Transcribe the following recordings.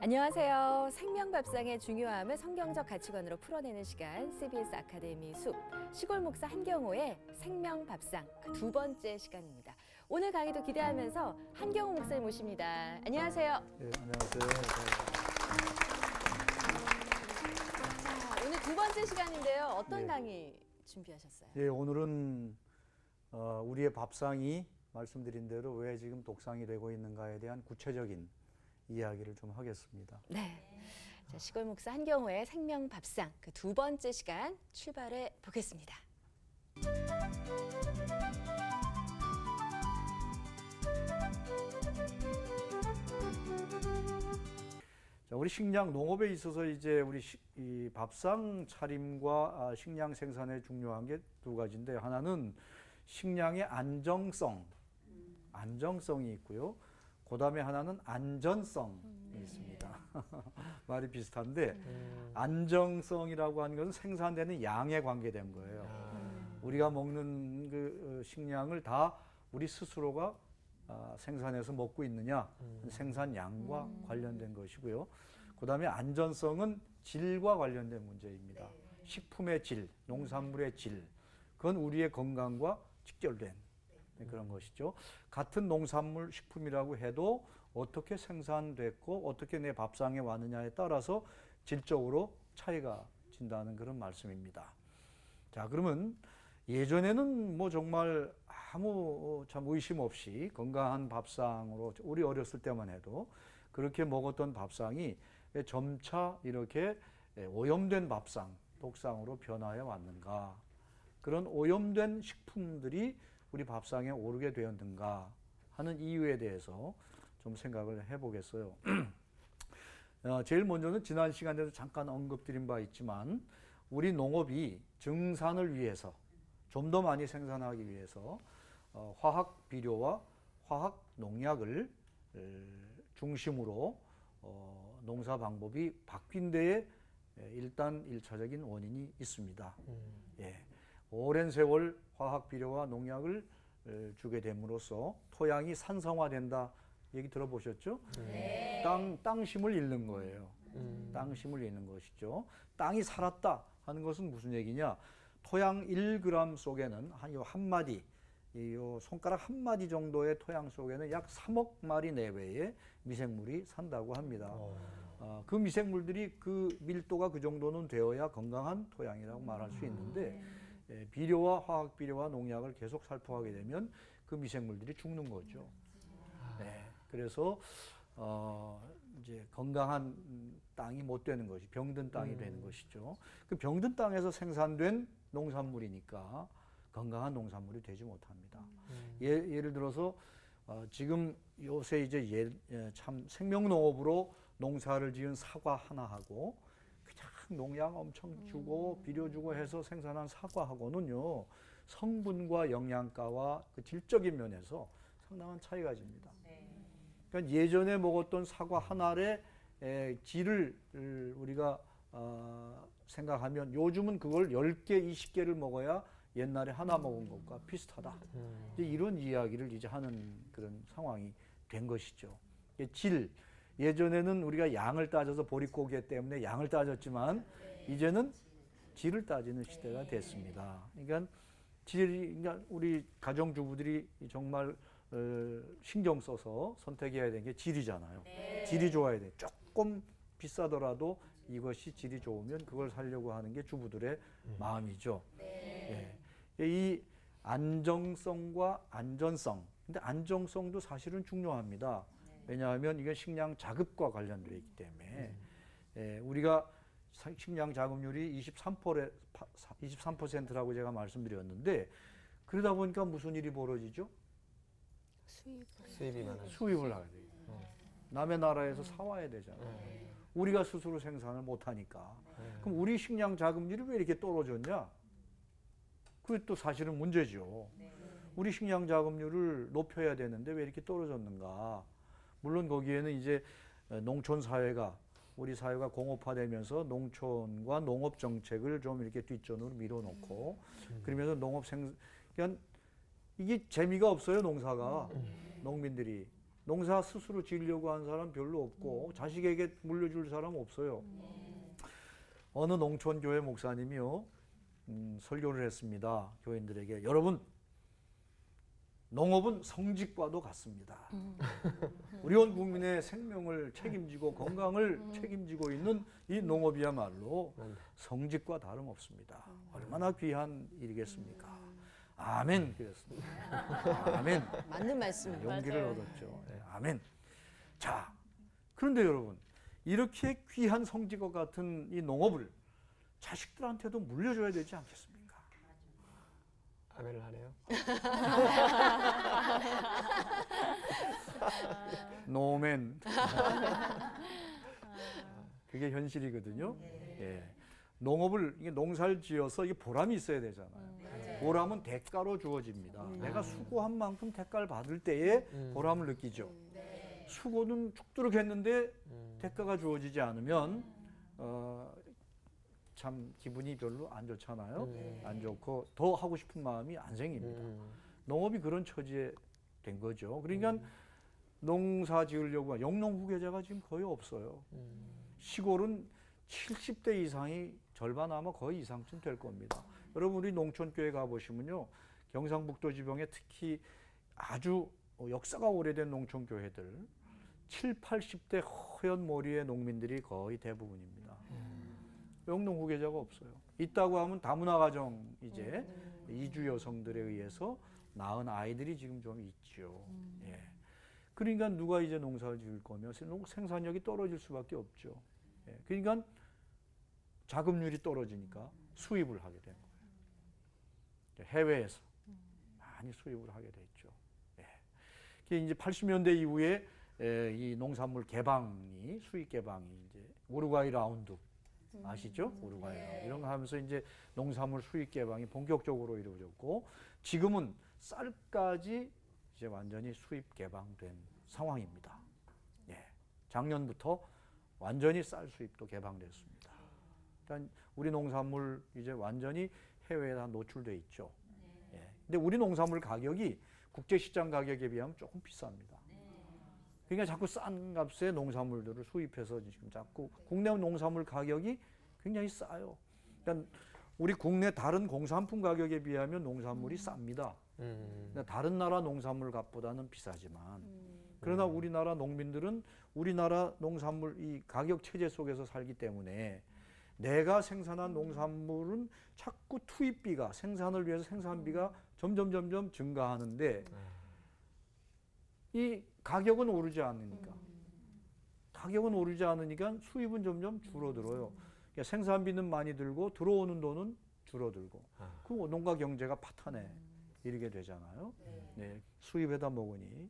안녕하세요. 생명밥상의 중요함을 성경적 가치관으로 풀어내는 시간 CBS 아카데미 숲 시골 목사 한경호의 생명밥상 그 두 번째 시간입니다. 오늘 강의도 기대하면서 한경호 목사님 모십니다. 안녕하세요. 네, 안녕하세요. 자, 오늘 두 번째 시간인데요. 어떤 네. 강의 준비하셨어요? 예, 오늘은 우리의 밥상이 말씀드린 대로 왜 지금 독상이 되고 있는가에 대한 구체적인 이야기를 좀 하겠습니다. 네. 자, 시골 목사 한경호의 생명밥상 그 두 번째 시간 출발해 보겠습니다. 자, 우리 식량 농업에 있어서 이제 우리 이 밥상 차림과 식량 생산에 중요한 게 두 가지인데, 하나는 식량의 안정성이 있고요. 그 다음에 하나는 안전성이 있습니다. 말이 비슷한데, 안정성이라고 하는 것은 생산되는 양에 관계된 거예요. 우리가 먹는 그 식량을 다 우리 스스로가 생산해서 먹고 있느냐, 생산량과 관련된 것이고요. 그 다음에 안전성은 질과 관련된 문제입니다. 식품의 질, 농산물의 질, 그건 우리의 건강과 직결된 그런 것이죠. 같은 농산물 식품이라고 해도 어떻게 생산됐고 어떻게 내 밥상에 왔느냐에 따라서 질적으로 차이가 진다는 그런 말씀입니다. 자, 그러면 예전에는 뭐 정말 아무 참 의심 없이 건강한 밥상으로 우리 어렸을 때만 해도 그렇게 먹었던 밥상이 점차 이렇게 오염된 밥상, 독상으로 변화해 왔는가? 그런 오염된 식품들이 우리 밥상에 오르게 되었는가 하는 이유에 대해서 좀 생각을 해보겠어요. 제일 먼저는 지난 시간에도 잠깐 언급드린 바 있지만 우리 농업이 증산을 위해서 좀 더 많이 생산하기 위해서 화학 비료와 화학 농약을 중심으로 농사 방법이 바뀐 데에 일단 1차적인 원인이 있습니다. 예. 오랜 세월 화학 비료와 농약을 주게 됨으로써 토양이 산성화된다 얘기 들어보셨죠? 네. 땅심을 잃는 거예요. 땅심을 잃는 것이죠. 땅이 살았다 하는 것은 무슨 얘기냐? 토양 1g 속에는 한 마디, 손가락 한 마디 정도의 토양 속에는 약 3억 마리 내외의 미생물이 산다고 합니다. 그 미생물들이 그 밀도가 그 정도는 되어야 건강한 토양이라고 말할 수 있는데 비료와 화학 비료와 농약을 계속 살포하게 되면 그 미생물들이 죽는 거죠. 네, 그래서 이제 건강한 땅이 못 되는 것이 병든 땅이 되는 것이죠. 그 병든 땅에서 생산된 농산물이니까 건강한 농산물이 되지 못합니다. 예를 들어서 지금 요새 이제 참 생명농업으로 농사를 지은 사과 하나하고 그냥 농약 엄청 주고 비료 주고 해서 생산한 사과하고는요 성분과 영양가와 그 질적인 면에서 상당한 차이가 집니다. 그러니까 예전에 먹었던 사과 한 알의 질을 우리가 생각하면 요즘은 그걸 10개, 20개를 먹어야 옛날에 하나 먹은 것과 비슷하다. 이제 이런 이야기를 이제 하는 그런 상황이 된 것이죠. 질. 예전에는 우리가 양을 따져서 보릿고개 때문에 양을 따졌지만 이제는 질을 따지는 시대가 됐습니다. 그러니까 그러니까 우리 가정주부들이 정말 신경 써서 선택해야 되는 게 질이잖아요. 질이 좋아야 돼. 조금 비싸더라도 이것이 질이 좋으면 그걸 사려고 하는 게 주부들의 마음이죠. 예. 이 안정성과 안전성. 근데 안정성도 사실은 중요합니다. 왜냐하면 이게 식량 자급과 관련되어 있기 때문에 우리가 식량 자급률이 23%라고 제가 말씀드렸는데 그러다 보니까 무슨 일이 벌어지죠? 수입이 많아요. 수입을 하게 돼요. 남의 나라에서 사와야 되잖아요. 우리가 스스로 생산을 못하니까. 그럼 우리 식량 자급률이 왜 이렇게 떨어졌냐? 그게 또 사실은 문제죠. 우리 식량 자급률을 높여야 되는데 왜 이렇게 떨어졌는가? 물론 거기에는 이제 농촌 사회가 우리 사회가 공업화되면서 농촌과 농업 정책을 좀 이렇게 뒷전으로 밀어놓고 그러면서 농업 그러니까 이게 재미가 없어요, 농사가. 농민들이 농사 스스로 지으려고 하는 사람 별로 없고 자식에게 물려줄 사람 없어요. 어느 농촌교회 목사님이요 설교를 했습니다. 교인들에게 여러분 농업은 성직과도 같습니다. 우리 온 국민의 생명을 책임지고 건강을 책임지고 있는 이 농업이야말로 성직과 다름없습니다. 얼마나 귀한 일이겠습니까? 아멘 그랬습니다. 아멘. 맞는 말씀입니다. 용기를 얻었죠. 네, 아멘. 자, 그런데 여러분 이렇게 귀한 성직과 같은 이 농업을 자식들한테도 물려줘야 되지 않겠습니까? 아멘을 하네요. 노맨. 그게 현실이거든요. 예. 농업을 이게 농사를 지어서 이게 보람이 있어야 되잖아요. 보람은 대가로 주어집니다. 내가 수고한 만큼 대가를 받을 때에 보람을 느끼죠. 수고는 죽도록 했는데 대가가 주어지지 않으면 참 기분이 별로 안 좋잖아요. 안 좋고 더 하고 싶은 마음이 안 생깁니다. 농업이 그런 처지에 된 거죠. 그러니까 농사 지으려고 영농 후계자가 지금 거의 없어요. 시골은 70대 이상이 절반 아마 거의 이상쯤 될 겁니다. 여러분 우리 농촌교회 가보시면요. 경상북도 지방에 특히 아주 역사가 오래된 농촌교회들 7, 80대 허연 머리의 농민들이 거의 대부분입니다. 영농 후계자가 없어요. 있다고 하면 다문화 가정 이제 이주 여성들에 의해서 낳은 아이들이 지금 좀 있죠. 예. 그러니까 누가 이제 농사를 지을 거면 생산력이 떨어질 수밖에 없죠. 예. 그러니까 자급률이 떨어지니까 수입을 하게 된 거예요. 해외에서 많이 수입을 하게 됐죠. 예. 그게 이제 80년대 이후에 이 농산물 개방이 수입 개방이 이제 우루과이 라운드 아시죠? 우루과이 라운드 이런 거 하면서 이제 농산물 수입 개방이 본격적으로 이루어졌고 지금은 쌀까지 이제 완전히 수입 개방된 상황입니다. 예. 작년부터 완전히 쌀 수입도 개방됐습니다. 그러니까 우리 농산물 이제 완전히 해외에 다 노출돼 있죠. 예. 근데 우리 농산물 가격이 국제시장 가격에 비하면 조금 비쌉니다. 그러니까 자꾸 싼 값에 농산물들을 수입해서 지금 자꾸 국내 농산물 가격이 굉장히 싸요. 그러니까 우리 국내 다른 공산품 가격에 비하면 농산물이 쌉니다. 그러니까 다른 나라 농산물 값보다는 비싸지만 그러나 우리나라 농민들은 우리나라 농산물 이 가격 체제 속에서 살기 때문에 내가 생산한 농산물은 자꾸 투입비가 생산을 위해서 생산비가 점점 증가하는데 이 가격은 오르지 않으니까 가격은 오르지 않으니까 수입은 점점 줄어들어요. 그러니까 생산비는 많이 들고 들어오는 돈은 줄어들고 그 농가 경제가 파탄에 이르게 되잖아요. 네, 수입에다 먹으니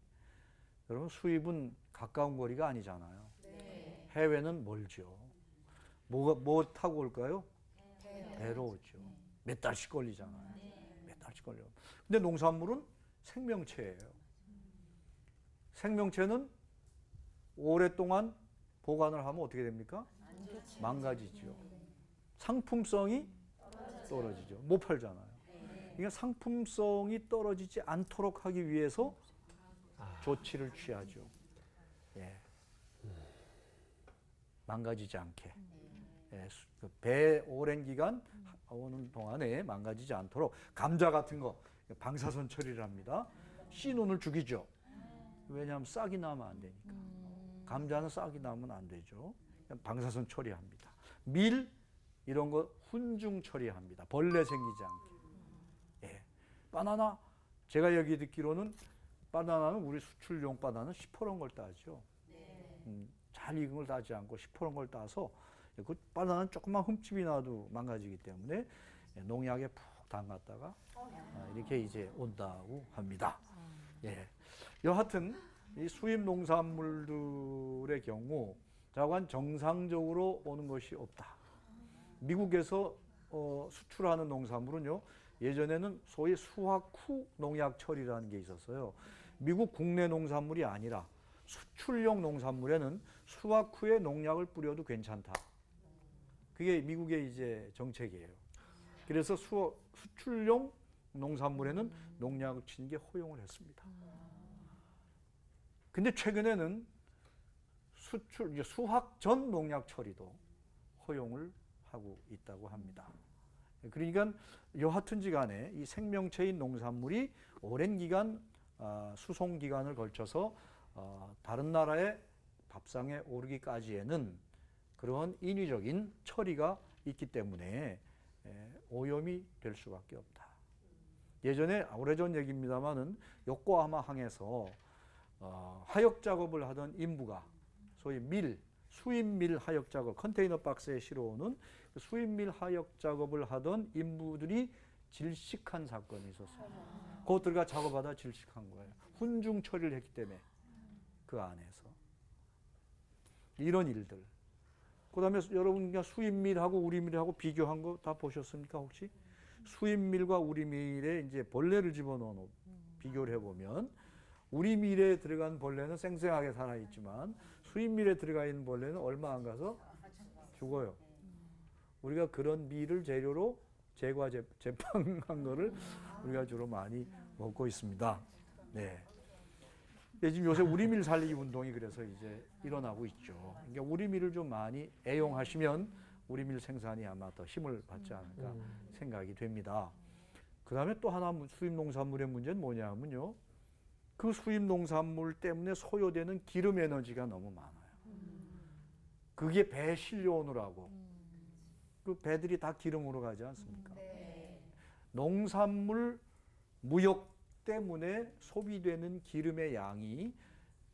여러분 수입은 가까운 거리가 아니잖아요. 해외는 멀죠. 뭐 타고 올까요? 배로 오죠. 몇 달씩 걸리잖아요. 몇 달씩 걸려요. 근데 농산물은 생명체예요. 생명체는 오랫동안 보관을 하면 어떻게 됩니까? 망가지죠. 상품성이 떨어지죠. 못 팔잖아요. 그러니까 상품성이 떨어지지 않도록 하기 위해서 조치를 취하죠. 예. 망가지지 않게. 예. 배 오랜 기간 오는 동안에 망가지지 않도록 감자 같은 거 방사선 처리를 합니다. 씨눈을 죽이죠. 왜냐하면 싹이 나면 안 되니까. 감자는 싹이 나면 안 되죠. 방사선 처리합니다. 밀 이런 거 훈중 처리합니다. 벌레 생기지 않게. 예. 바나나 제가 여기 듣기로는 바나나는 우리 수출용 바나나는 시퍼런 걸 따죠. 잘 익은 걸 따지 않고 시퍼런 걸 따서 그 바나나는 조금만 흠집이 나도 망가지기 때문에 농약에 푹 담갔다가 이렇게 이제 온다고 합니다. 예. 여하튼 이 수입 농산물들의 경우 자관 정상적으로 오는 것이 없다. 미국에서 수출하는 농산물은요. 예전에는 소위 수확 후 농약 처리라는 게 있었어요. 미국 국내 농산물이 아니라 수출용 농산물에는 수확 후에 농약을 뿌려도 괜찮다. 그게 미국의 이제 정책이에요. 그래서 수출용 농산물에는 농약을 치는 게 허용을 했습니다. 근데 최근에는 수출, 이제 수확 전 농약 처리도 허용을 하고 있다고 합니다. 그러니까 여하튼지 간에 이 생명체인 농산물이 오랜 기간 수송 기간을 걸쳐서 다른 나라의 밥상에 오르기까지에는 그런 인위적인 처리가 있기 때문에 오염이 될 수밖에 없다. 예전에 오래전 얘기입니다만은 요코하마 항에서 하역 작업을 하던 인부가 소위 수입밀 하역 작업, 컨테이너 박스에 실어오는 수입밀 하역 작업을 하던 인부들이 질식한 사건이 있었어요. 곧 들어가 작업하다 질식한 거예요. 훈중 처리를 했기 때문에 그 안에서 이런 일들. 그다음에 여러분 수입밀하고 우리밀하고 비교한 거 다 보셨습니까 혹시? 수입밀과 우리밀에 이제 벌레를 집어넣어 비교를 해보면 우리밀에 들어간 벌레는 쌩쌩하게 살아있지만 수입밀에 들어가 있는 벌레는 얼마 안 가서 죽어요. 우리가 그런 밀을 재료로 제빵한 거를 우리가 주로 많이 먹고 있습니다. 네. 지금 요새 우리밀 살리기 운동이 그래서 이제 일어나고 있죠. 그러니까 우리밀을 좀 많이 애용하시면 우리밀 생산이 아마 더 힘을 받지 않을까 생각이 됩니다. 그 다음에 또 하나 수입 농산물의 문제는 뭐냐면요. 그 수입 농산물 때문에 소요되는 기름 에너지가 너무 많아요. 그게 배 실려오느라고. 그 배들이 다 기름으로 가지 않습니까? 농산물 무역 때문에 소비되는 기름의 양이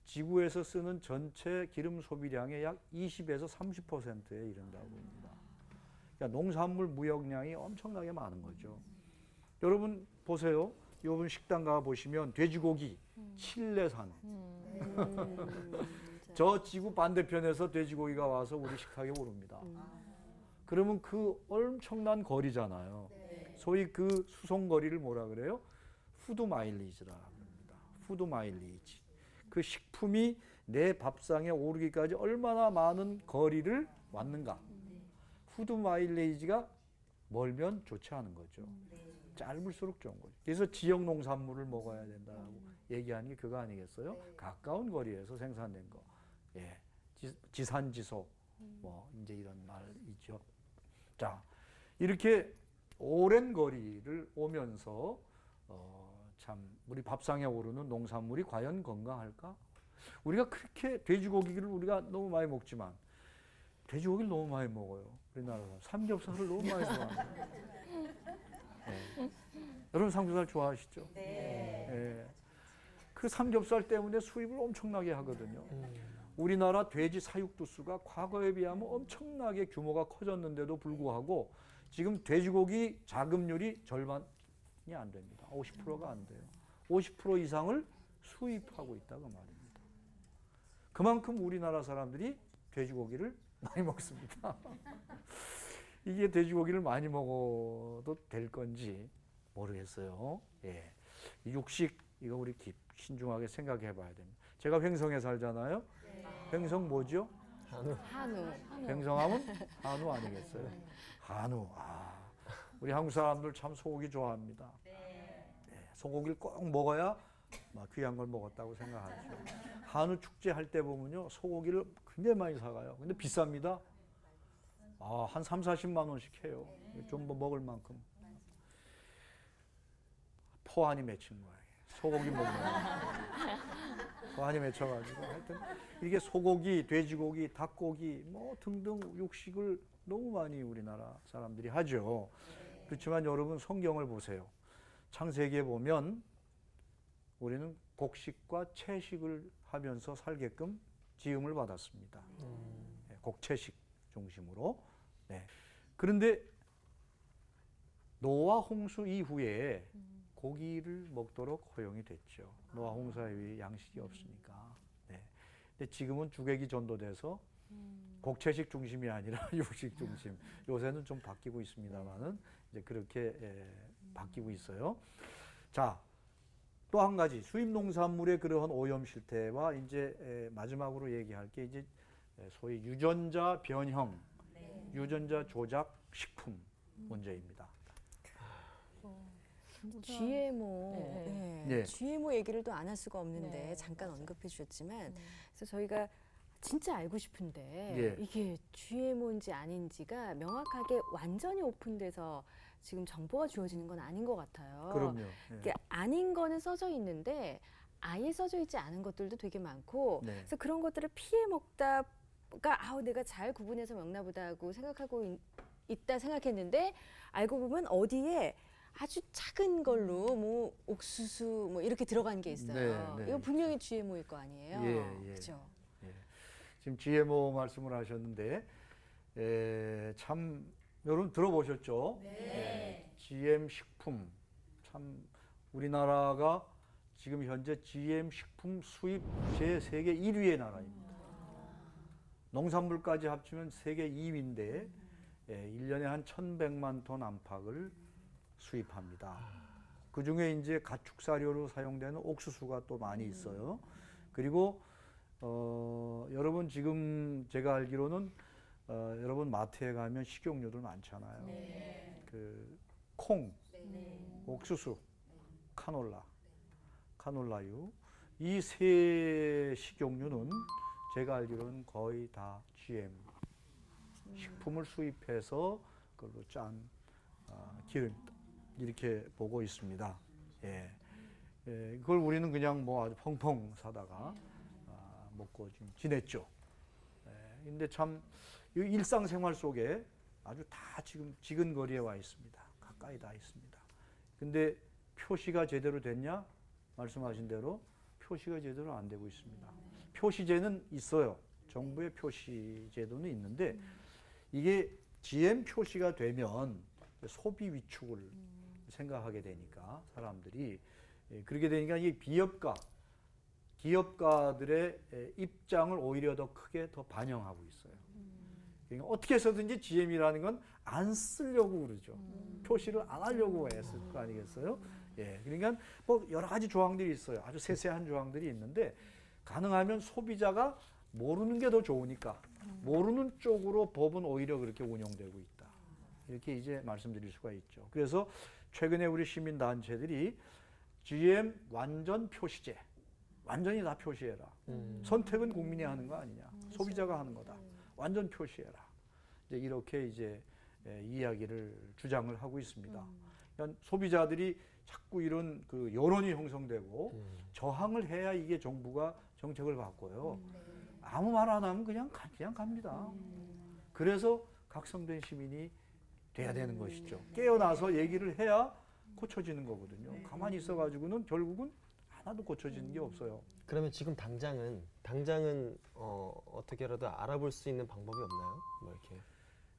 지구에서 쓰는 전체 기름 소비량의 약 20에서 30%에 이른다고 합니다. 그러니까 농산물 무역량이 엄청나게 많은 거죠. 여러분 보세요. 이번 식당 가 보시면 돼지고기 칠레산. 저 지구 반대편에서 돼지고기가 와서 우리 식탁에 오릅니다. 그러면 그 엄청난 거리잖아요. 소위 그 수송 거리를 뭐라 그래요? 푸드 마일리지라 합니다. 푸드 마일리지. 그 식품이 내 밥상에 오르기까지 얼마나 많은 거리를 왔는가. 푸드 마일리지가 멀면 좋지 않은 거죠. 짧을수록 좋은 거죠. 그래서 지역 농산물을 먹어야 된다고 얘기하는 게 그거 아니겠어요? 가까운 거리에서 생산된 거. 예. 지산지소. 뭐 이제 이런 말이죠. 자, 이렇게 오랜 거리를 오면서 참 우리 밥상에 오르는 농산물이 과연 건강할까? 우리가 그렇게 돼지고기를 우리가 너무 많이 먹지만 돼지고기를 너무 많이 먹어요. 우리나라 사람. 삼겹살을 너무 많이 좋아합니다. 네. 여러분 삼겹살 좋아하시죠? 네. 네. 그 삼겹살 때문에 수입을 엄청나게 하거든요. 우리나라 돼지 사육두수가 과거에 비하면 엄청나게 규모가 커졌는데도 불구하고 지금 돼지고기 자급률이 절반이 안 됩니다. 50%가 안 돼요. 50% 이상을 수입하고 있다고 말입니다. 그만큼 우리나라 사람들이 돼지고기를 많이 먹습니다. 이게 돼지고기를 많이 먹어도 될 건지 모르겠어요. 예. 육식 이거 우리 신중하게 생각해 봐야 됩니다. 제가 횡성에 살잖아요. 횡성 뭐죠? 한우. 횡성하면 한우 아니겠어요? 한우. 우리 한국 사람들 참 소고기 좋아합니다. 네, 소고기를 꼭 먹어야 귀한 걸 먹었다고 생각하죠. 한우 축제 할 때 보면요. 소고기를 굉장히 많이 사가요. 근데 비쌉니다. 한 3, 40만 원씩 해요. 좀 뭐 먹을 만큼. 포환이 맺힌 거예요. 소고기 먹는 거. 포환이 맺혀가지고 하여튼 이게 소고기, 돼지고기, 닭고기 뭐 등등 육식을 너무 많이 우리나라 사람들이 하죠. 그렇지만 여러분 성경을 보세요. 창세기에 보면 우리는 곡식과 채식을 하면서 살게끔 지음을 받았습니다. 곡채식 중심으로. 네. 그런데 노아 홍수 이후에 고기를 먹도록 허용이 됐죠. 노아 홍수 이후에 양식이 없으니까. 네. 근데 지금은 주객이 전도돼서 곡채식 중심이 아니라 육식 중심. 요새는 좀 바뀌고 있습니다만은 이제 그렇게 바뀌고 있어요. 자, 또 한 가지 수입 농산물의 그러한 오염 실태와 이제 마지막으로 얘기할 게 이제 소위 유전자 변형, 유전자 조작 식품 문제입니다. GMO, 네. 네. GMO 얘기를 또 안 할 수가 없는데 네, 잠깐 맞아요. 언급해 주셨지만 그래서 저희가 진짜 알고 싶은데 예. 이게 GMO인지 아닌지가 명확하게 완전히 오픈돼서 지금 정보가 주어지는 건 아닌 것 같아요. 그럼요. 예. 이게 아닌 거는 써져 있는데 아예 써져 있지 않은 것들도 되게 많고 네. 그래서 그런 것들을 피해 먹다가 내가 잘 구분해서 먹나 보다 하고 생각하고 있다 생각했는데 알고 보면 어디에 아주 작은 걸로 뭐 옥수수 뭐 이렇게 들어간 게 있어요. 네, 네. 이거 분명히 GMO일 거 아니에요. 예, 예. 그죠? 지금 GMO 말씀을 하셨는데 참 여러분 들어보셨죠? 네. GM 식품 참 우리나라가 지금 현재 GM 식품 수입 세계 1위의 나라입니다. 농산물까지 합치면 세계 2위인데 1년에 한 1,100만 톤 안팎을 수입합니다. 그 중에 이제 가축사료로 사용되는 옥수수가 또 많이 있어요. 그리고 여러분 지금 제가 알기로는 여러분 마트에 가면 식용유들 많잖아요. 그 콩, 옥수수, 카놀라유 이 세 식용유는 제가 알기로는 거의 다 GM 식품을 수입해서 그걸로 짠 기름 이렇게 보고 있습니다. 그걸 우리는 그냥 뭐 아주 펑펑 사다가 먹고 지금 지냈죠. 근데 참 이 일상생활 속에 아주 다 지금 지근거리에 와 있습니다. 가까이 다 있습니다. 근데 표시가 제대로 됐냐? 말씀하신 대로 표시가 제대로 안 되고 있습니다. 표시제는 있어요. 정부의 표시제도는 있는데 이게 GM 표시가 되면 소비 위축을 생각하게 되니까 사람들이 그렇게 되니까 이 기업가들의 입장을 오히려 더 크게 더 반영하고 있어요. 그러니까 어떻게 해서든지 GM이라는 건 안 쓰려고 그러죠. 표시를 안 하려고 했을 거 아니겠어요? 그러니까 뭐 여러 가지 조항들이 있어요. 아주 세세한 조항들이 있는데 가능하면 소비자가 모르는 게 더 좋으니까 모르는 쪽으로 법은 오히려 그렇게 운용되고 있다. 이렇게 이제 말씀드릴 수가 있죠. 그래서 최근에 우리 시민단체들이 GM 완전 표시제, 완전히 다 표시해라. 선택은 국민이 하는 거 아니냐. 소비자가 하는 거다. 완전 표시해라. 이제 이렇게 이제 이야기를 주장을 하고 있습니다. 그러니까 소비자들이 자꾸 이런 그 여론이 형성되고 저항을 해야 이게 정부가 정책을 바꿔요. 아무 말 안 하면 그냥 갑니다. 그래서 각성된 시민이 돼야 되는 것이죠. 깨어나서 얘기를 해야 고쳐지는 거거든요. 가만히 있어가지고는 결국은 하나도 고쳐지는 게 없어요. 그러면 지금 당장은 어떻게라도 알아볼 수 있는 방법이 없나요? 뭐 이렇게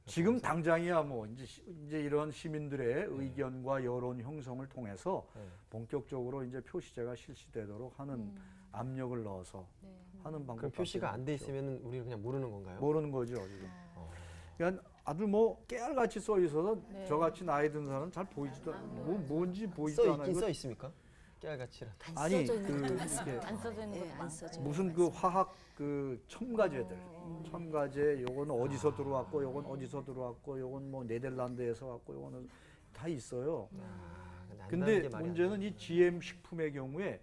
지금 당장이야 뭐 이제 이런 시민들의 의견과 여론 형성을 통해서 본격적으로 이제 표시제가 실시되도록 하는 압력을 넣어서 하는 방법. 그럼 표시가 안 돼 있으면 우리는 그냥 모르는 건가요? 모르는 거죠 지금. 그러니까 아주 뭐 깨알같이 써 있어서 저같이 나이 든 사람 잘 보이지도 뭔지 보이지도 써 않아요. 있긴 써 있습니까? 깨알같이라. 아니 써져 있는 그 것도 많습니다. 이렇게 안 써져 있는 것도 안 많고. 써져 무슨 그 화학 그 첨가제들, 첨가제 요건 어디서 들어왔고 요건 어디서 들어왔고 요건 뭐 네덜란드에서 왔고 요거는 다 있어요. 근데 문제는 이 GM 식품의 경우에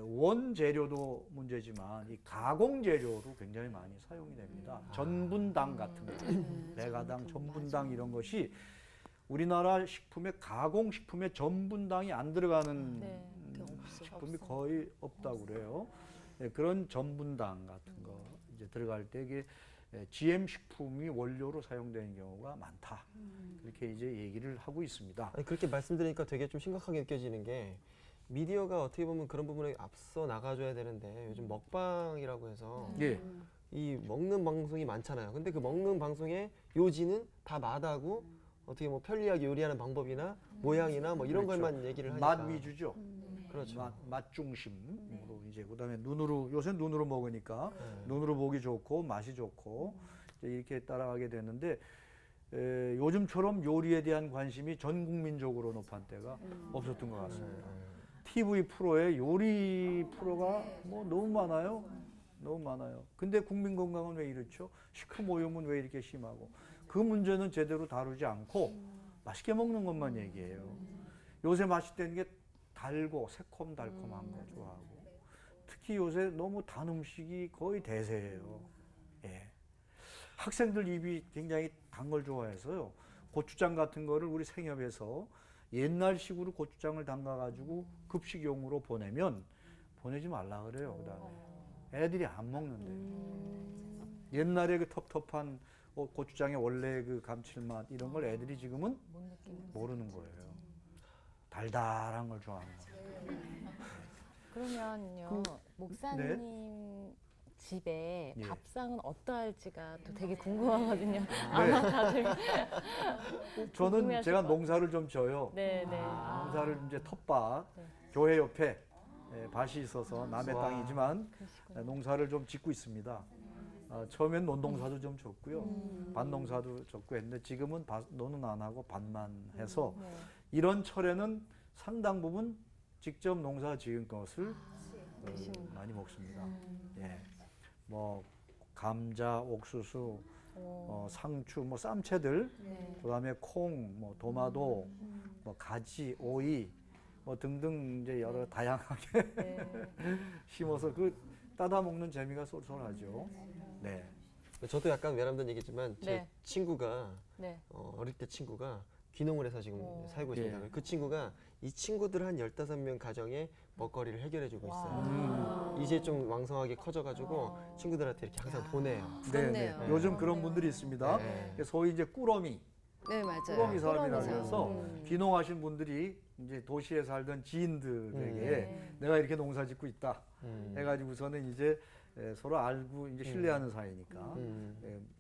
원재료도 문제지만 이 가공 재료로 굉장히 많이 사용이 됩니다. 전분당 같은 거, 메가당, 전분당 이런 것이 우리나라 식품에 가공 식품에 전분당이 안 들어가는 식품이 거의 없다고 그래요. 그런 전분당 같은 거 이제 들어갈 때 이게 GM 식품이 원료로 사용되는 경우가 많다. 그렇게 이제 얘기를 하고 있습니다. 아니, 그렇게 말씀드리니까 되게 좀 심각하게 느껴지는 게 미디어가 어떻게 보면 그런 부분에 앞서 나가줘야 되는데 요즘 먹방이라고 해서 예. 이 먹는 방송이 많잖아요. 근데 그 먹는 방송의 요지는 다 맛하고 어떻게 뭐 편리하게 요리하는 방법이나 모양이나 뭐 이런 그렇죠. 것만 얘기를 하니까. 맛 위주죠. 그렇죠. 맛 중심으로 이제 그다음에 눈으로 요새 눈으로 먹으니까 눈으로 보기 좋고 맛이 좋고 이제 이렇게 따라가게 되는데 요즘처럼 요리에 대한 관심이 전 국민적으로 높은 때가 없었던 것 같습니다. TV 프로에 요리 프로가 뭐 너무 많아요. 너무 많아요. 근데 국민 건강은 왜 이렇죠? 식품 오염은 왜 이렇게 심하고? 그 문제는 제대로 다루지 않고 맛있게 먹는 것만 얘기해요. 요새 맛있다는 게 달고 새콤달콤한 거 좋아하고 특히 요새 너무 단 음식이 거의 대세예요. 예. 학생들 입이 굉장히 단 걸 좋아해서요. 고추장 같은 거를 우리 생협에서 옛날식으로 고추장을 담가가지고 급식용으로 보내면 보내지 말라 그래요. 그다음에 애들이 안 먹는데 옛날에 그 텁텁한 고추장의 원래 그 감칠맛 이런 걸 애들이 지금은 모르는 거예요. 달달한 걸 좋아하는 거예요. 그러면요, 목사님 집에 예. 밥상은 어떠할지가 또 되게 궁금하거든요. 네. 아마 다들 저는 궁금해하실 제가 것 농사를 좀 져요. 네네. 농사를 이제 텃밭 네. 교회 옆에 밭이 있어서 남의 와. 땅이지만 그러시군요. 농사를 좀 짓고 있습니다. 처음엔 논농사도 좀 졌고요. 밭농사도 졌고 했는데 지금은 논은 안 하고 밭만 해서 네. 이런 철에는 상당 부분 직접 농사 지은 것을 많이 먹습니다. 예. 뭐 감자, 옥수수, 상추, 뭐 쌈채들, 네. 그다음에 콩, 뭐 도마도, 뭐 가지, 오이, 뭐 등등 이제 여러 다양하게 네. 심어서 그 따다 먹는 재미가 쏠쏠하죠. 네. 저도 약간 외람된 얘기지만 제 네. 친구가 네. 어릴 때 친구가 귀농을 해서 지금 살고 예. 있습니다. 그 친구가 이 친구들 한 15명 가정의 먹거리를 해결해주고 있어요. 이제 좀 왕성하게 커져가지고 친구들한테 이렇게 항상 보내요. 부럽네요. 네. 요즘 그런 분들이 있습니다. 네. 소위 이제 꾸러미, 네, 맞아요. 꾸러미 사업이라고 꾸러미 해서 사업. 귀농하신 분들이 이제 도시에 살던 지인들에게 네. 내가 이렇게 농사 짓고 있다 음. 해가지고서는 이제 서로 알고 이제 신뢰하는 사이니까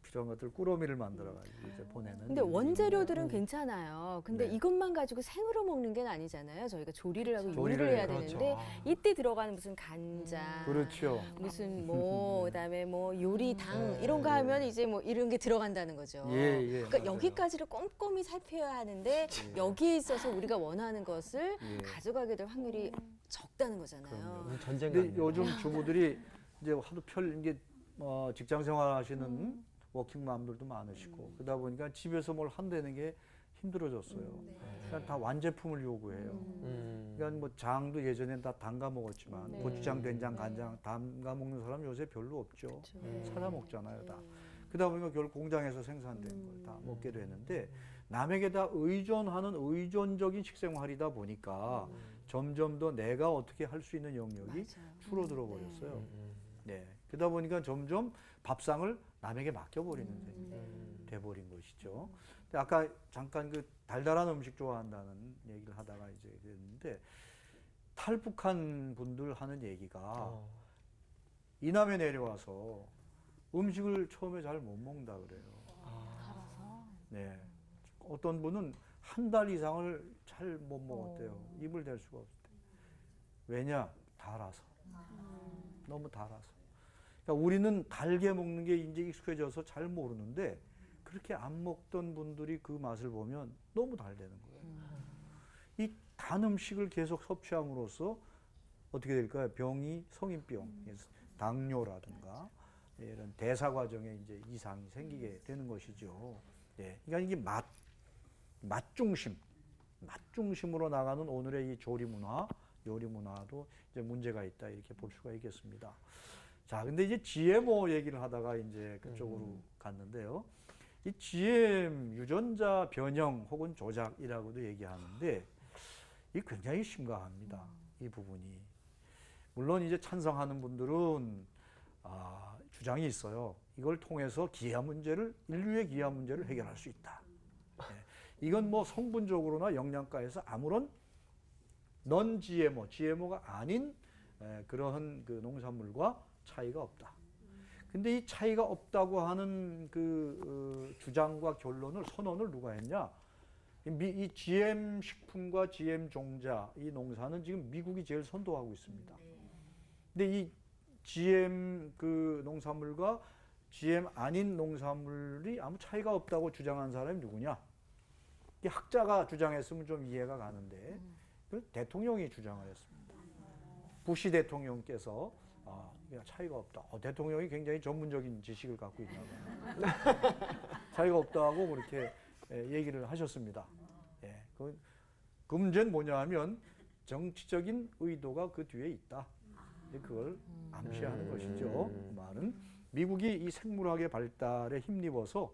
필요한 것들 꾸러미를 만들어가지고 이제 보내는. 근데 원재료들은 괜찮아요. 근데 네. 이것만 가지고 생으로 먹는 게 아니잖아요. 저희가 조리를 하고 요리를 조리를 해야 그렇죠. 되는데 이때 들어가는 무슨 간장, 그렇죠. 무슨 뭐 그다음에 뭐 요리당 네. 이런 거 하면 이제 뭐 이런 게 들어간다는 거죠. 예, 예, 그러니까 맞아요. 여기까지를 꼼꼼히 살펴야 하는데 여기에 있어서 우리가 원하는 것을 예. 가져가게 될 확률이 적다는 거잖아요. 그럼요. 전쟁 근데 같네요. 요즘 주부들이 이제 하도 이게 직장 생활하시는 워킹맘들도 많으시고 그러다 보니까 집에서 뭘 한다는 게 힘들어졌어요. 그러니까 다 완제품을 요구해요. 그러니까 뭐 장도 예전엔 다 담가 먹었지만 네. 고추장, 된장, 간장 담가 먹는 사람 요새 별로 없죠. 그렇죠. 사다 먹잖아요, 다. 그러다 보니까 결국 공장에서 생산된 걸 다 먹게 되는데 남에게 다 의존하는 의존적인 식생활이다 보니까 점점 더 내가 어떻게 할 수 있는 영역이 맞아요. 줄어들어 버렸어요. 네. 그러다 보니까 점점 밥상을 남에게 맡겨버리는 셈이 돼버린 것이죠. 근데 아까 잠깐 그 달달한 음식 좋아한다는 얘기를 하다가 이제 됐는데 탈북한 분들 하는 얘기가 이남에 내려와서 음식을 처음에 잘 못 먹는다 그래요. 네. 어떤 분은 한 달 이상을 잘 못 먹었대요. 입을 댈 수가 없대요. 왜냐? 달아서. 너무 달아서. 그러니까 우리는 달게 먹는 게 이제 익숙해져서 잘 모르는데 그렇게 안 먹던 분들이 그 맛을 보면 너무 달다는 거예요. 이 단 음식을 계속 섭취함으로써 어떻게 될까요? 병이 성인병, 당뇨라든가 이런 대사 과정에 이제 이상이 생기게 되는 것이죠. 예. 그러니까 이게 맛 중심으로 나가는 오늘의 이 조리 문화, 요리 문화도 이제 문제가 있다 이렇게 볼 수가 있겠습니다. 자, 근데 이제 GMO 얘기를 하다가 이제 그쪽으로 갔는데요. 이 GM 유전자 변형 혹은 조작이라고도 얘기하는데 이 굉장히 심각합니다. 이 부분이. 물론 이제 찬성하는 분들은 주장이 있어요. 이걸 통해서 인류의 기아 문제를 해결할 수 있다. 네. 이건 뭐 성분적으로나 영양가에서 아무런 GMO가 아닌 그러한 그 농산물과 차이가 없다. 근데 이 차이가 없다고 하는 그 주장과 선언을 누가 했냐? 이 GM 식품과 GM 종자 이 농사는 지금 미국이 제일 선도하고 있습니다. 근데 이 GM 그 농산물과 GM 아닌 농산물이 아무 차이가 없다고 주장한 사람이 누구냐? 이 학자가 주장했으면 좀 이해가 가는데 그 대통령이 주장을 했습니다. 부시 대통령께서 차이가 없다. 대통령이 굉장히 전문적인 지식을 갖고 있나 봐요. 차이가 없다고 그렇게 얘기를 하셨습니다. 예, 그 문제는 뭐냐 하면 정치적인 의도가 그 뒤에 있다. 그걸 암시하는 것이죠. 그 말은 미국이 이 생물학의 발달에 힘입어서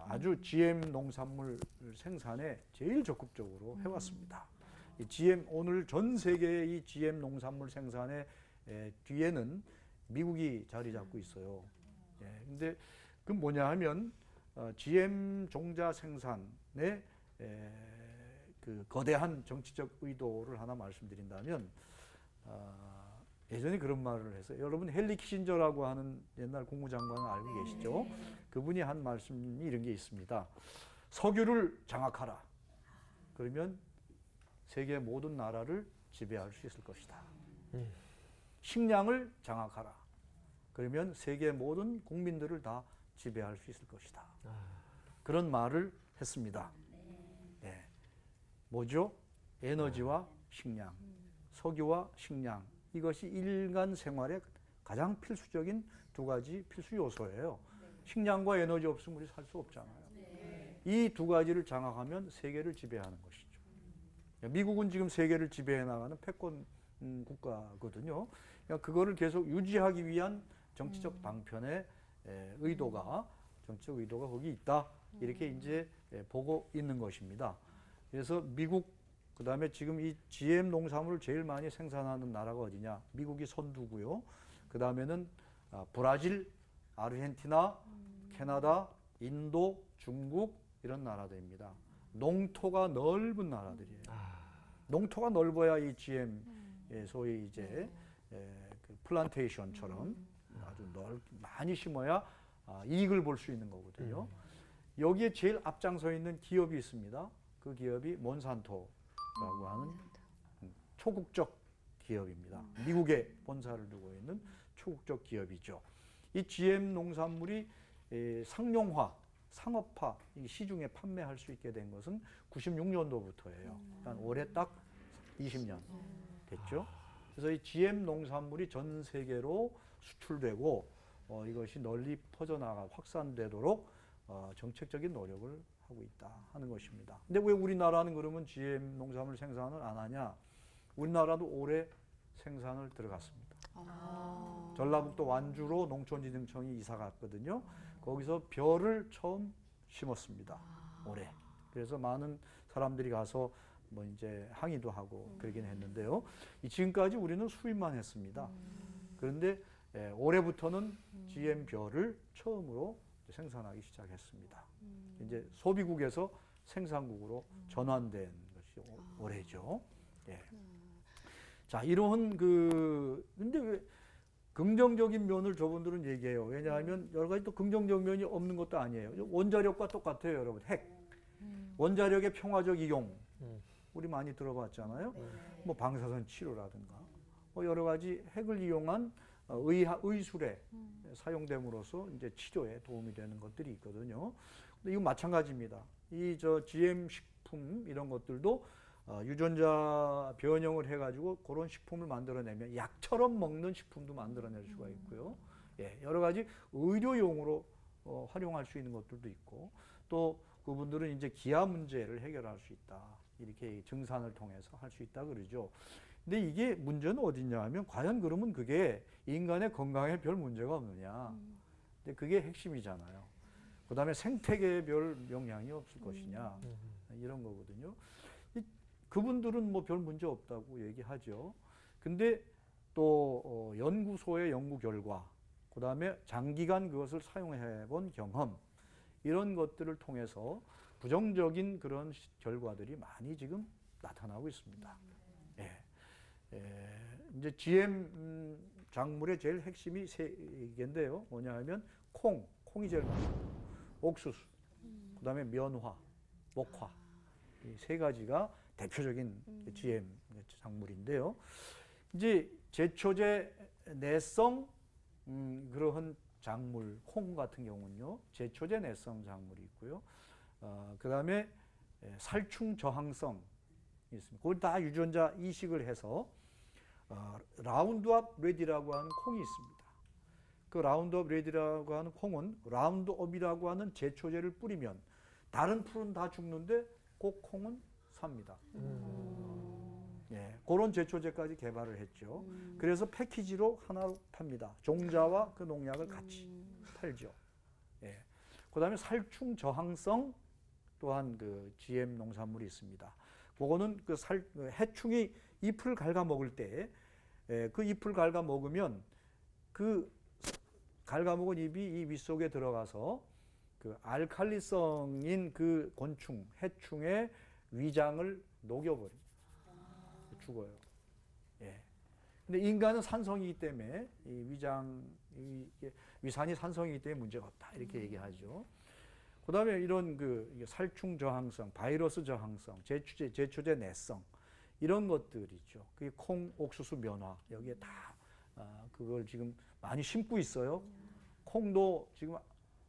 아주 GM 농산물 생산에 제일 적극적으로 해왔습니다. 이 GM 오늘 전 세계의 이 GM 농산물 생산의 뒤에는 미국이 자리 잡고 있어요. 근데 그 뭐냐 하면 GM 종자 생산의 그 거대한 정치적 의도를 하나 말씀드린다면 예전에 그런 말을 해서 여러분 헨리 키신저라고 하는 옛날 국무장관을 알고 계시죠? 그분이 한 말씀이 이런 게 있습니다. 석유를 장악하라. 그러면 세계 모든 나라를 지배할 수 있을 것이다. 식량을 장악하라. 그러면 세계 모든 국민들을 다 지배할 수 있을 것이다. 그런 말을 했습니다. 네. 뭐죠? 에너지와 식량, 석유와 식량. 이것이 인간 생활의 가장 필수적인 두 가지 필수 요소예요. 식량과 에너지 없으면 우리 살 수 없잖아요. 이 두 가지를 장악하면 세계를 지배하는 것이죠. 미국은 지금 세계를 지배해 나가는 패권 국가거든요. 그러니까 그거를 계속 유지하기 위한 정치적 방편의 정치적 의도가 거기 있다. 이렇게 이제 보고 있는 것입니다. 그래서 미국, 그 다음에 지금 이 GM 농산물을 제일 많이 생산하는 나라가 어디냐? 미국이 선두고요. 그 다음에는 브라질, 아르헨티나, 캐나다, 인도, 중국 이런 나라들입니다. 농토가 넓은 나라들이에요. 농토가 넓어야 이 GM 소위 이제 그 플란테이션처럼 아주 많이 심어야 이익을 볼 수 있는 거거든요. 여기에 제일 앞장서 있는 기업이 있습니다. 그 기업이 몬산토라고 하는 초국적 기업입니다. 미국에 본사를 두고 있는 초국적 기업이죠. 이 GM 농산물이 상용화, 상업화, 시중에 판매할 수 있게 된 것은 96년도부터예요. 올해 딱 20년 됐죠. 그래서 이 GM 농산물이 전 세계로 수출되고 이것이 널리 퍼져나가 확산되도록 정책적인 노력을 하고 있다 하는 것입니다. 근데 왜 우리나라는 그러면 GM 농산물 생산을 안 하냐? 우리나라도 올해 생산을 들어갔습니다. 전라북도 완주로 농촌진흥청이 이사 갔거든요. 거기서 벼를 처음 심었습니다. 올해. 그래서 많은 사람들이 가서 뭐 이제 항의도 하고 그러긴 했는데요. 지금까지 우리는 수입만 했습니다. 그런데 올해부터는 GM 벼를 처음으로 생산하기 시작했습니다. 이제 소비국에서 생산국으로 전환된 것이 올해죠. 예. 자, 이런 근데 왜 긍정적인 면을 저분들은 얘기해요. 왜냐하면 여러 가지 또 긍정적 면이 없는 것도 아니에요. 원자력과 똑같아요, 여러분. 핵. 원자력의 평화적 이용. 우리 많이 들어봤잖아요. 뭐 방사선 치료라든가. 뭐 여러 가지 핵을 이용한 의술에 사용됨으로써 이제 치료에 도움이 되는 것들이 있거든요. 근데 이거 마찬가지입니다. GM 식품 이런 것들도 유전자 변형을 해가지고 그런 식품을 만들어내면 약처럼 먹는 식품도 만들어낼 수가 있고요. 여러 가지 의료용으로 활용할 수 있는 것들도 있고 또 그분들은 이제 기아 문제를 해결할 수 있다. 이렇게 증산을 통해서 할 수 있다 그러죠. 근데 이게 문제는 어디냐 하면 과연 그러면 그게 인간의 건강에 별 문제가 없느냐. 근데 그게 핵심이잖아요. 그 다음에 생태계에 별 영향이 없을 것이냐. 이런 거거든요. 그분들은 뭐 별 문제 없다고 얘기하죠. 근데 또 연구소의 연구 결과, 그 다음에 장기간 그것을 사용해 본 경험, 이런 것들을 통해서 부정적인 그런 결과들이 많이 지금 나타나고 있습니다. 이제 GM 작물의 제일 핵심이 세 개인데요. 뭐냐 하면 콩이 제일 많고, 옥수수, 그 다음에 면화, 목화, 이 세 가지가 대표적인 GM 작물인데요. 이제 제초제 내성 그러한 작물, 콩 같은 경우는요, 제초제 내성 작물이 있고요. 그 다음에 살충 저항성이 있습니다. 그걸 다 유전자 이식을 해서 라운드업 레디라고 하는 콩이 있습니다. 그 라운드업 레디라고 하는 콩은 라운드업이라고 하는 제초제를 뿌리면 다른 풀은 다 죽는데 그 콩은 삽니다. 예, 그런 제초제까지 개발을 했죠. 그래서 패키지로 하나로 팝니다. 종자와 그 농약을 같이 팔죠. 예. 그다음에 살충 저항성 또한 그 GM 농산물이 있습니다. 그거는 그 해충이 잎을 갉아 먹을 때, 그 잎을 갉아 먹으면 그 갉아 먹은 잎이 이 윗속에 들어가서 그 알칼리성인 그 곤충, 해충의 위장을 녹여버립니다. 죽어요. 예. 근데 인간은 산성이기 때문에 이 위산이 산성이기 때문에 문제가 없다 이렇게 얘기하죠. 그다음에 이런 그 살충 저항성, 바이러스 저항성, 제초제 내성 이런 것들이죠. 그게 콩, 옥수수, 면화 여기에 다 그걸 지금 많이 심고 있어요. 콩도 지금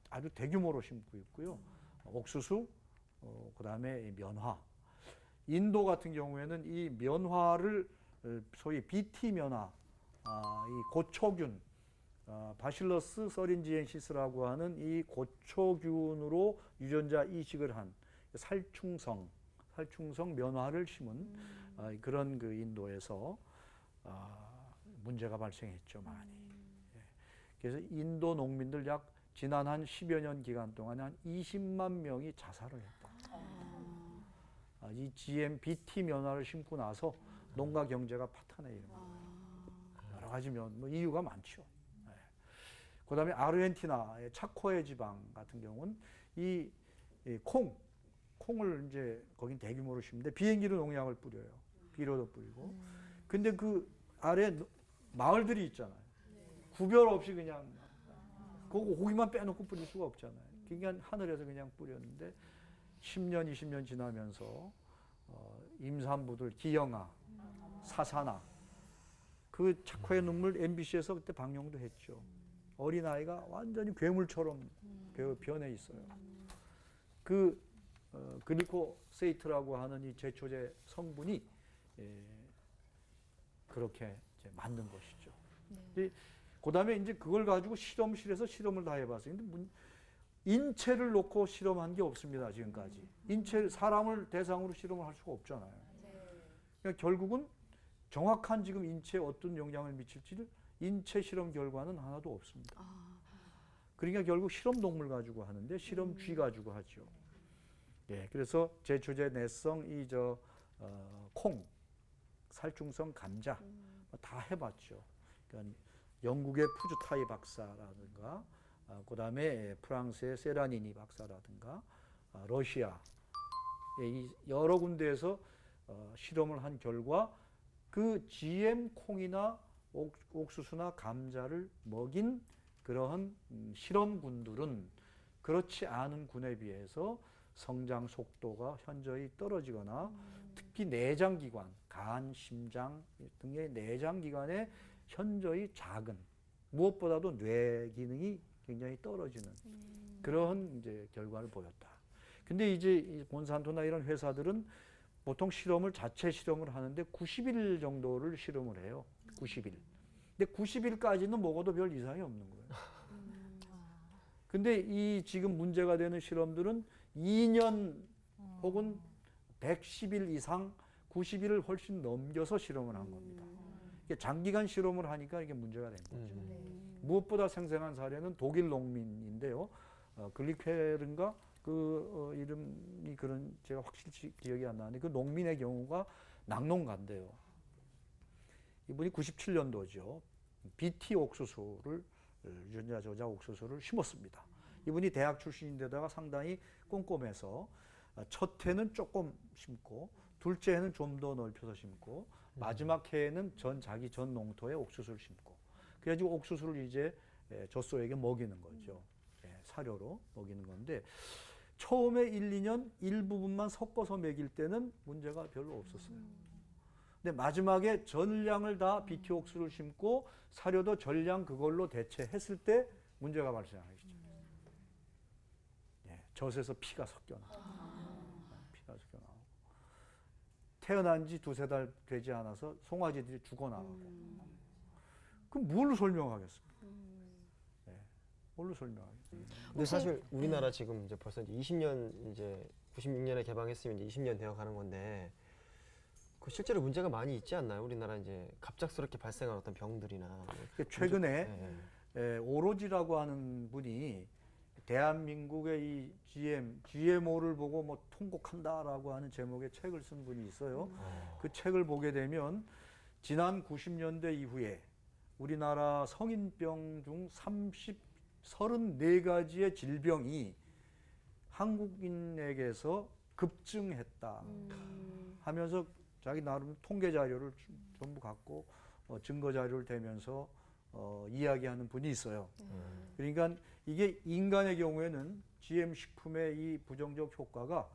아주 대규모로 심고 있고요. 옥수수, 그다음에 면화. 인도 같은 경우에는 이 면화를 소위 BT 면화, 이 고초균, 바실러스 서린지엔시스라고 하는 이 고초균으로 유전자 이식을 한 살충성 면화를 심은 그런 그 인도에서 문제가 발생했죠, 많이. 예. 그래서 인도 농민들 지난 한 10여 년 기간 동안에 한 20만 명이 자살을 했다. 이 GMBT 면화를 심고 나서 농가 경제가 파탄에 이른 거예요. 여러 가지 이유가 많죠. 네. 그다음에 아르헨티나의 차코의 지방 같은 경우는 이 콩을 이제 거긴 대규모로 심는데 비행기로 농약을 뿌려요. 비료도 뿌리고. 근데 그 아래 마을들이 있잖아요. 구별 없이 그냥 그거 고기만 빼놓고 뿌릴 수가 없잖아요. 그냥 하늘에서 그냥 뿌렸는데 10년, 20년 지나면서 임산부들 기형아, 사사나 그 차코의 눈물 MBC에서 그때 방영도 했죠. 어린아이가 완전히 괴물처럼 변해 있어요. 그 글리코세이트라고 하는 이 제초제 성분이 그렇게 이제 만든 것이죠. 그다음에 이제 그걸 가지고 실험실에서 실험을 다 해봤어요. 근데 인체를 놓고 실험한 게 없습니다, 지금까지. 사람을 대상으로 실험을 할 수가 없잖아요. 그러니까 결국은 정확한 지금 인체에 어떤 영향을 미칠지를 인체 실험 결과는 하나도 없습니다. 그러니까 결국 실험 동물 가지고 하는데 실험 쥐 가지고 하죠. 예, 그래서 제초제 내성 콩, 살충성 감자 다 해봤죠. 그러니까 영국의 푸주타이 박사라든가, 그다음에 프랑스의 세라니니 박사라든가, 러시아 여러 군데에서 실험을 한 결과 그 GM 콩이나 옥수수나 감자를 먹인 그러한 실험군들은 그렇지 않은 군에 비해서 성장 속도가 현저히 떨어지거나 특히 내장기관, 간, 심장 등의 내장기관에 현저히 작은, 무엇보다도 뇌 기능이 굉장히 떨어지는 그런 이제 결과를 보였다. 근데 이제 몬산토나 이런 회사들은 보통 자체 실험을 하는데 90일 정도를 실험을 해요. 90일. 근데 90일까지는 먹어도 별 이상이 없는 거예요. 근데 이 지금 문제가 되는 실험들은 2년 혹은 110일 이상 90일을 훨씬 넘겨서 실험을 한 겁니다. 장기간 실험을 하니까 이게 문제가 된 거죠. 무엇보다 생생한 사례는 독일 농민인데요. 글리케른가 이름이 그런 제가 확실히 기억이 안 나는데 그 농민의 경우가 낙농가인데요. 이분이 97년도죠. BT 옥수수를 유전자 저자 옥수수를 심었습니다. 이분이 대학 출신인데다가 상당히 꼼꼼해서 첫 해는 조금 심고 둘째 해는 좀 더 넓혀서 심고 마지막 해에는 자기 전 농토에 옥수수를 심고 그래가지고 옥수수를 이제 젖소에게 먹이는 거죠. 사료로 먹이는 건데 처음에 1, 2년 일부분만 섞어서 먹일 때는 문제가 별로 없었어요. 근데 마지막에 전량을 다 BT 옥수수를 심고 사료도 전량 그걸로 대체했을 때 문제가 발생하기 시작했어요. 젖에서 피가 섞여 나오고 태어난 지 2-3달 되지 않아서 송아지들이 죽어나가고 그럼 뭘 설명하겠습니까? 뭘로 설명하죠? 근데 사실 우리나라 지금 이제 벌써 이제 20년 이제 96년에 개방했으면 이제 20년 되어 가는 건데 그 실제로 문제가 많이 있지 않나요? 우리나라 이제 갑작스럽게 발생한 어떤 병들이나 최근에 오로지라고 하는 분이 대한민국의 이 GMO를 보고 뭐 통곡한다라고 하는 제목의 책을 쓴 분이 있어요. 그 책을 보게 되면 지난 90년대 이후에 우리나라 성인병 중 34가지의 질병이 한국인에게서 급증했다 하면서 자기 나름 통계 자료를 전부 갖고 증거 자료를 대면서 이야기하는 분이 있어요. 그러니까 이게 인간의 경우에는 GM 식품의 이 부정적 효과가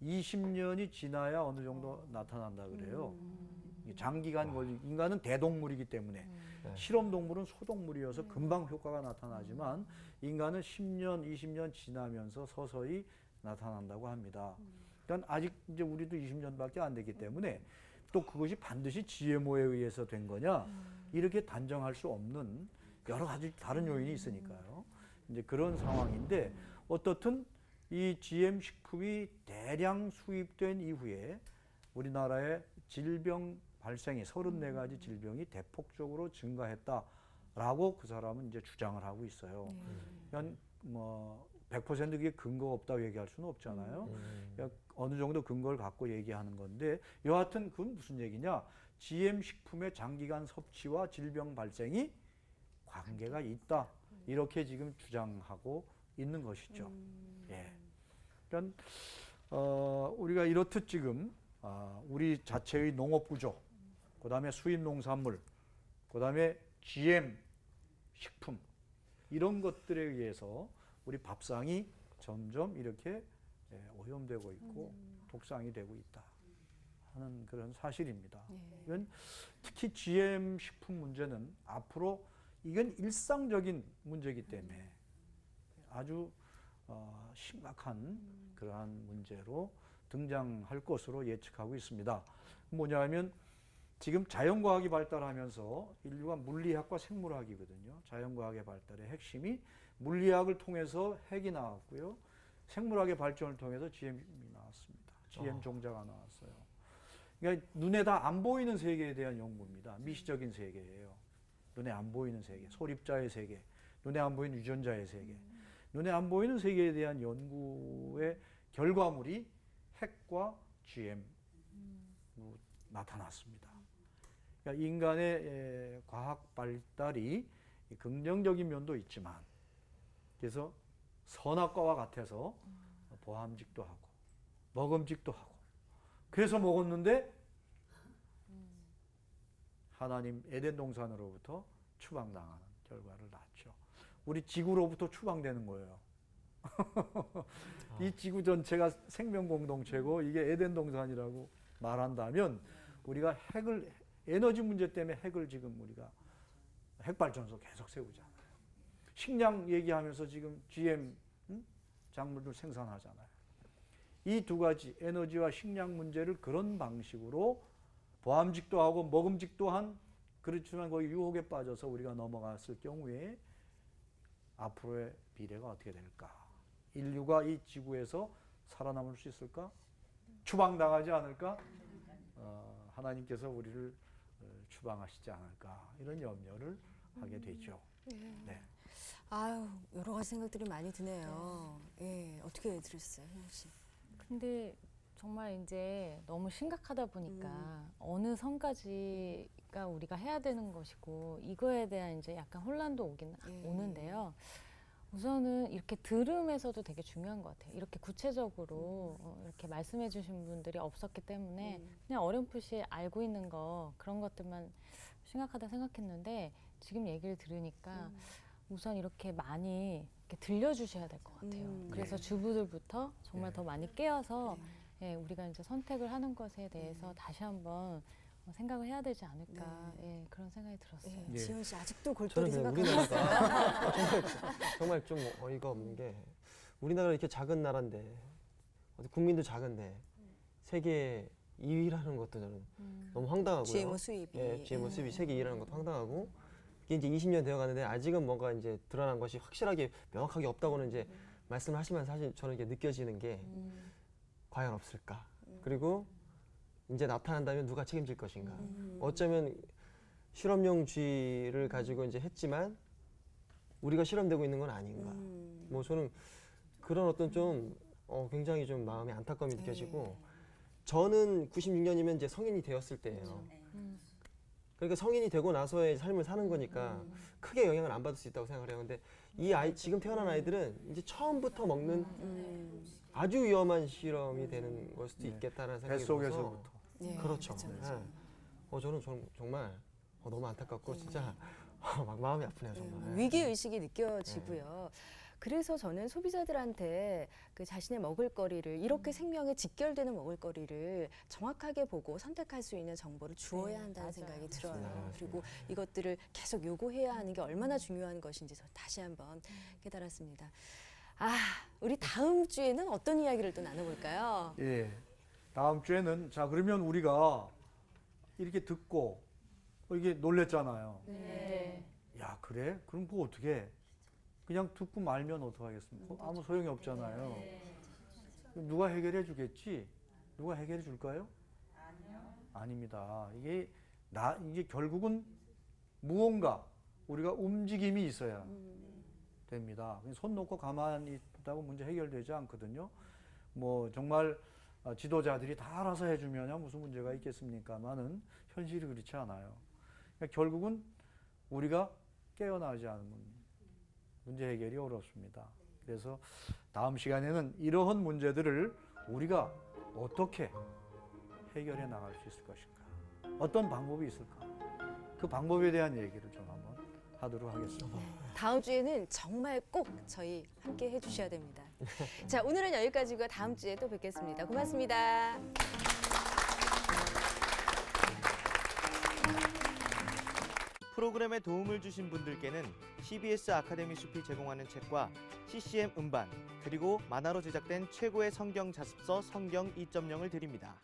20년이 지나야 어느 정도 나타난다 그래요. 장기간 걸린 인간은 대동물이기 때문에 실험 동물은 소동물이어서 금방 효과가 나타나지만 인간은 10년, 20년 지나면서 서서히 나타난다고 합니다. 그러니까 아직 이제 우리도 20년밖에 안 되기 때문에 또 그것이 반드시 GMO에 의해서 된 거냐 이렇게 단정할 수 없는 여러 가지 다른 요인이 있으니까요. 이제 그런 상황인데 어떻든 이 GM 식품이 대량 수입된 이후에 우리나라의 질병 발생이 34가지 질병이 대폭적으로 증가했다라고 그 사람은 이제 주장을 하고 있어요. 그러니까 뭐 100% 그게 근거가 없다고 얘기할 수는 없잖아요. 그러니까 어느 정도 근거를 갖고 얘기하는 건데 여하튼 그건 무슨 얘기냐? GM 식품의 장기간 섭취와 질병 발생이 관계가 있다. 이렇게 지금 주장하고 있는 것이죠. 예. 그러니까 우리가 이렇듯 지금 우리 자체의 농업 구조, 그다음에 수입 농산물, 그다음에 GM 식품 이런 것들에 의해서 우리 밥상이 점점 이렇게 오염되고 있고 독상이 되고 있다 하는 그런 사실입니다. 이건 특히 GM 식품 문제는 앞으로 이건 일상적인 문제이기 때문에 아주 심각한 그러한 문제로 등장할 것으로 예측하고 있습니다. 뭐냐면 지금 자연과학이 발달하면서 인류가 물리학과 생물학이거든요. 자연과학의 발달의 핵심이 물리학을 통해서 핵이 나왔고요. 생물학의 발전을 통해서 GM이 나왔습니다. GM 종자가 나왔어요. 그러니까 눈에 다 안 보이는 세계에 대한 연구입니다. 미시적인 세계예요. 눈에 안 보이는 세계, 소립자의 세계, 눈에 안 보이는 유전자의 세계. 눈에 안 보이는 세계에 대한 연구의 결과물이 핵과 GM으로 나타났습니다. 그러니까 인간의 과학 발달이 긍정적인 면도 있지만 그래서 선악과와 같아서 보암직도 하고 먹음직도 하고 그래서 먹었는데 하나님 에덴 동산으로부터 추방당하는 결과를 낳죠. 우리 지구로부터 추방되는 거예요. 이 지구 전체가 생명 공동체고 이게 에덴 동산이라고 말한다면 우리가 에너지 문제 때문에 핵을 지금 우리가 핵발전소 계속 세우잖아요. 식량 얘기하면서 지금 GM 작물들 생산하잖아요. 이 두 가지 에너지와 식량 문제를 그런 방식으로 보암직도 하고 먹음직도 한 그렇지만 거기 유혹에 빠져서 우리가 넘어갔을 경우에 앞으로의 미래가 어떻게 될까? 인류가 이 지구에서 살아남을 수 있을까? 추방당하지 않을까? 하나님께서 우리를 추방하시지 않을까? 이런 염려를 하게 되죠. 네. 아유, 여러 가지 생각들이 많이 드네요. 예, 어떻게 들으셨어요, 현우 씨? 근데 정말 이제 너무 심각하다 보니까 어느 선까지가 우리가 해야 되는 것이고 이거에 대한 이제 약간 혼란도 오는데요. 우선은 이렇게 들음에서도 되게 중요한 것 같아요. 이렇게 구체적으로 이렇게 말씀해 주신 분들이 없었기 때문에 그냥 어렴풋이 알고 있는 거 그런 것들만 심각하다 생각했는데 지금 얘기를 들으니까 우선 이렇게 많이 이렇게 들려주셔야 될 것 같아요. 그래서 주부들부터 정말 더 많이 깨어서 예, 우리가 이제 선택을 하는 것에 대해서 다시 한번 생각을 해야 되지 않을까 예, 그런 생각이 들었어요. 예. 지현 씨 아직도 저는 골똘히 그냥 생각하고 우리나라가 정말 좀 어이가 없는 게 우리나라 이렇게 작은 나라인데 국민도 작은데 세계 2위라는 것도 저는 너무 황당하고요. GMO 수입이. 예, GMO 수입이 세계 2위라는 것도 황당하고 이게 이제 20년 되어 가는데 아직은 뭔가 이제 드러난 것이 확실하게 명확하게 없다고는 이제 말씀을 하시면 사실 저는 이게 느껴지는 게 과연 없을까? 그리고 이제 나타난다면 누가 책임질 것인가? 어쩌면 실험용쥐를 가지고 이제 했지만 우리가 실험되고 있는 건 아닌가? 뭐 저는 그런 어떤 좀 굉장히 좀 마음이 안타까움이 느껴지고 저는 96년이면 이제 성인이 되었을 때예요. 그러니까 성인이 되고 나서의 삶을 사는 거니까 크게 영향을 안 받을 수 있다고 생각을 해요. 근데 이 아이 지금 태어난 아이들은 이제 처음부터 먹는 아주 위험한 실험이 되는 걸 수도 있겠다는 생각이 들어서 뱃속에서부터. 예, 그렇죠. 그쵸, 네. 그쵸. 저는 정말 너무 안타깝고 진짜 막 마음이 아프네요 정말. 위기 의식이 느껴지고요. 그래서 저는 소비자들한테 그 자신의 먹을거리를 이렇게 생명에 직결되는 먹을거리를 정확하게 보고 선택할 수 있는 정보를 주어야 한다는 생각이 들어요. 맞습니다. 그리고 이것들을 계속 요구해야 하는 게 얼마나 중요한 것인지 저 다시 한번 깨달았습니다. 우리 다음 주에는 어떤 이야기를 또 나눠볼까요? 예. 다음 주에는 자 그러면 우리가 이렇게 듣고 이게 놀랬잖아요. 네. 야 그래? 그럼 그거 어떻게 해? 그냥 듣고 말면 어떡하겠습니까? 아무 소용이 없잖아요. 누가 해결해 주겠지? 누가 해결해 줄까요? 아닙니다. 이게 결국은 무언가 우리가 움직임이 있어야 됩니다. 손 놓고 가만히 있다고 문제 해결되지 않거든요. 뭐 정말 지도자들이 다 알아서 해주면 무슨 문제가 있겠습니까만은 현실이 그렇지 않아요. 그러니까 결국은 우리가 깨어나지 않으면 문제 해결이 어렵습니다. 그래서 다음 시간에는 이러한 문제들을 우리가 어떻게 해결해 나갈 수 있을 것인가? 어떤 방법이 있을까? 그 방법에 대한 얘기를 좀 한번 하도록 하겠습니다. 다음 주에는 정말 꼭 저희 함께 해주셔야 됩니다. 자, 오늘은 여기까지고 다음 주에 또 뵙겠습니다. 고맙습니다. 프로그램에 도움을 주신 분들께는 CBS 아카데미 숲이 제공하는 책과 CCM 음반 그리고 만화로 제작된 최고의 성경 자습서 성경 2.0을 드립니다.